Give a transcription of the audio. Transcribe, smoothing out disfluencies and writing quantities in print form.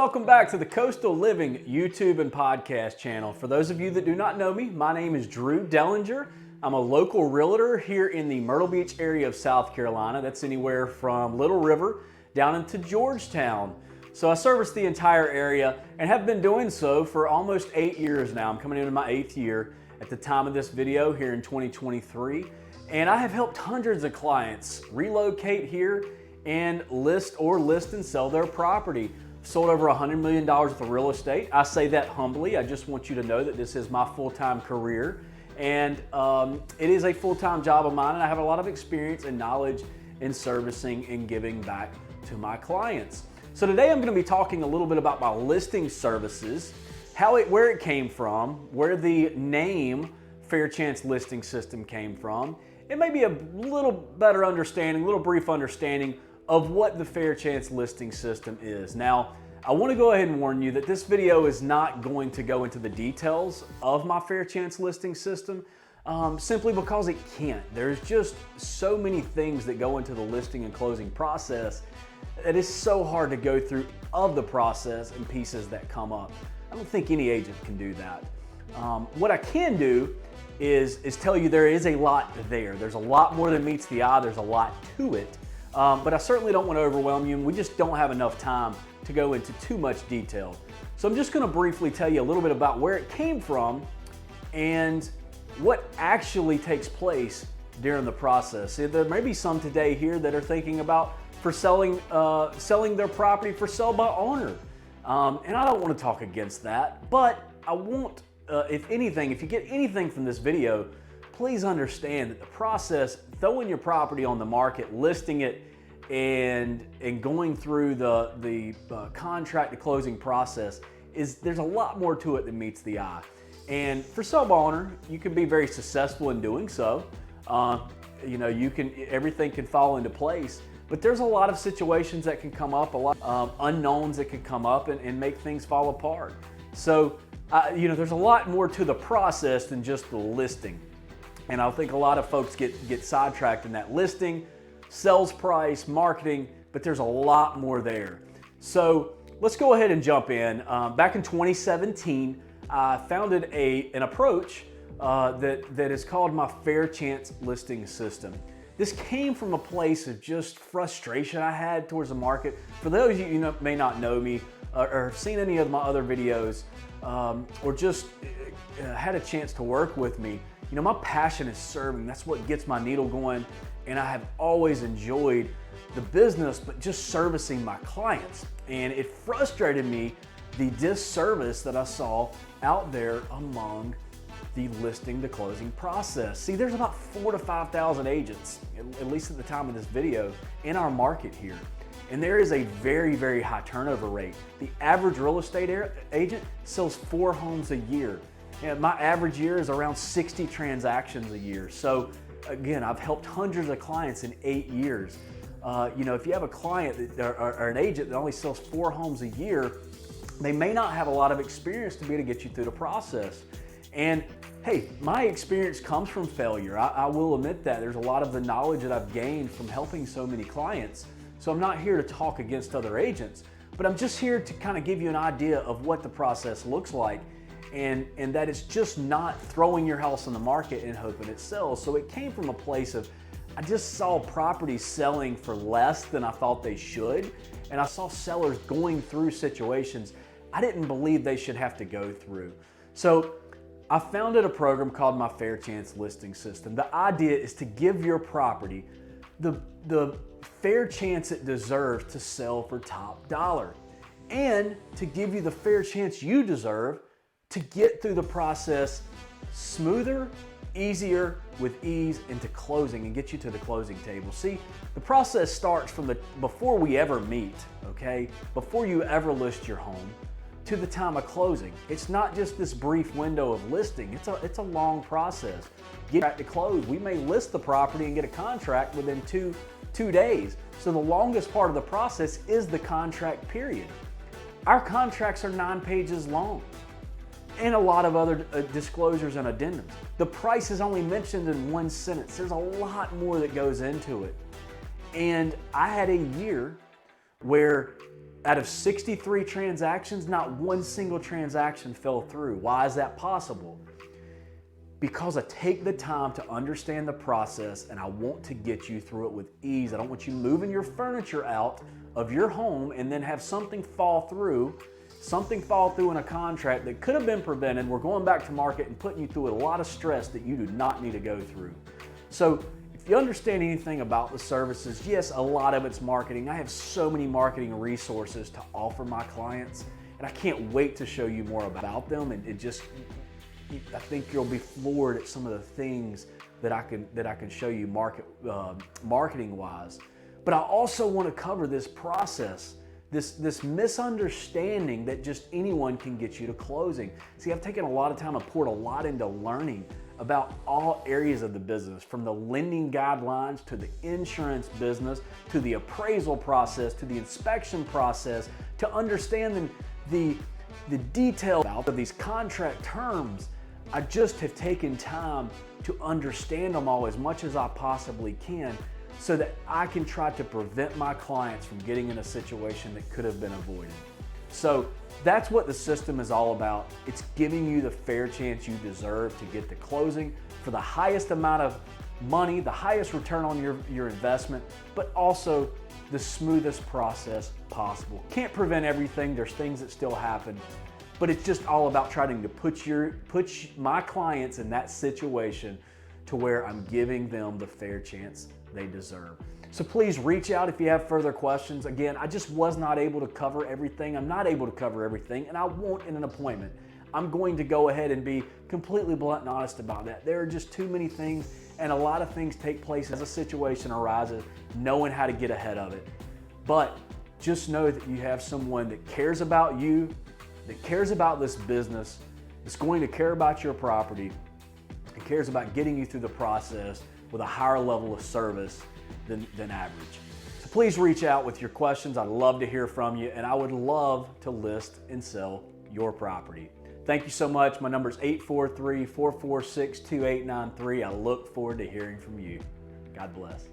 welcome back to the Coastal Living YouTube and podcast channel. For those of you that do not know me, my name is Drew Dellinger. I'm a local realtor here in the Myrtle Beach area of South Carolina. That's anywhere from Little River down into Georgetown. So I service the entire area and have been doing so for almost 8 years now. I'm coming into my 8th year at the time of this video here in 2023. And I have helped hundreds of clients relocate here and list and sell their property. Sold over $100 million worth of real estate. I say that humbly. I just want you to know that this is my full-time career. And it is a full-time job of mine, and I have a lot of experience and knowledge in servicing and giving back to my clients. So today I'm going to be talking a little bit about my listing services, where it came from, where the name Fair Chance Listing System came from, and maybe a little better understanding, a little brief understanding of what the Fair Chance Listing System is. Now, I want to go ahead and warn you that this video is not going to go into the details of my Fair Chance Listing System, simply because it can't. There's just so many things that go into the listing and closing process that it's so hard to go through of the process and pieces that come up. I don't think any agent can do that. What I can do is tell you there is a lot there. There's a lot more than meets the eye. There's a lot to it. But I certainly don't want to overwhelm you, and we just don't have enough time to go into too much detail. So I'm just going to briefly tell you a little bit about where it came from and what actually takes place during the process. See, there may be some today here that are thinking about selling their property for sale by owner. And I don't want to talk against that, but I want, if anything, if you get anything from this video, please understand that the process, throwing your property on the market, listing it, and going through the contract to closing process, there's a lot more to it than meets the eye. And for sub owner, you can be very successful in doing so. Everything can fall into place, but there's a lot of situations that can come up, a lot of unknowns that can come up and make things fall apart. So, there's a lot more to the process than just the listing. And I think a lot of folks get sidetracked in that listing, sales price, marketing, but there's a lot more there. So let's go ahead and jump in. Back in 2017, I founded an approach that is called my Fair Chance Listing System. This came from a place of just frustration I had towards the market. For those of you who may not know me or have seen any of my other videos, or just had a chance to work with me, my passion is serving. That's what gets my needle going. And I have always enjoyed the business, but just servicing my clients. And it frustrated me, the disservice that I saw out there among the listing to closing process. See, there's about 4,000 to 5,000 agents, at least at the time of this video, in our market here. And there is a very, very high turnover rate. The average real estate agent sells 4 homes a year. And my average year is around 60 transactions a year. So again, I've helped hundreds of clients in 8 years. If you have a client or an agent that only sells 4 homes a year, they may not have a lot of experience to be able to get you through the process. And hey, my experience comes from failure. I will admit that. There's a lot of the knowledge that I've gained from helping so many clients. So I'm not here to talk against other agents, but I'm just here to kind of give you an idea of what the process looks like. And that it's just not throwing your house on the market and hoping it sells. So it came from a place of, I just saw properties selling for less than I thought they should. And I saw sellers going through situations I didn't believe they should have to go through. So I founded a program called my Fair Chance Listing System. The idea is to give your property the fair chance it deserves to sell for top dollar, and to give you the fair chance you deserve to get through the process smoother, easier, with ease into closing and get you to the closing table. See, the process starts from before we ever meet, okay? Before you ever list your home to the time of closing. It's not just this brief window of listing. It's a long process. Get back to close. We may list the property and get a contract within two days. So the longest part of the process is the contract period. Our contracts are 9 pages long, and a lot of other disclosures and addendums. The price is only mentioned in 1 sentence. There's a lot more that goes into it. And I had a year where Out of 63 transactions, not one single transaction fell through. Why is that possible? Because I take the time to understand the process and I want to get you through it with ease. I don't want you moving your furniture out of your home and then have something fall through in a contract that could have been prevented. We're going back to market and putting you through a lot of stress that you do not need to go through. So if you understand anything about the services, yes, a lot of it's marketing. I have so many marketing resources to offer my clients, and I can't wait to show you more about them. And I think you'll be floored at some of the things that I can show you marketing wise. But I also want to cover this process, this misunderstanding that just anyone can get you to closing. See, I've taken a lot of time and poured a lot into learning about all areas of the business, from the lending guidelines to the insurance business, to the appraisal process, to the inspection process, to understanding the detail of these contract terms. I just have taken time to understand them all as much as I possibly can so that I can try to prevent my clients from getting in a situation that could have been avoided. So that's what the system is all about. It's giving you the fair chance you deserve to get to closing for the highest amount of money, the highest return on your investment, but also the smoothest process possible. Can't prevent everything. There's things that still happen, but it's just all about trying to put my clients in that situation to where I'm giving them the fair chance they deserve. So please reach out if you have further questions. Again, I just was not able to cover everything. I'm not able to cover everything, and I won't in an appointment. I'm going to go ahead and be completely blunt and honest about that. There are just too many things, and a lot of things take place as a situation arises, knowing how to get ahead of it. But just know that you have someone that cares about you, that cares about this business, that's going to care about your property, and cares about getting you through the process with a higher level of service than average. So please reach out with your questions. I'd love to hear from you, and I would love to list and sell your property. Thank you so much. My number is 843-446-2893. I look forward to hearing from you. God bless.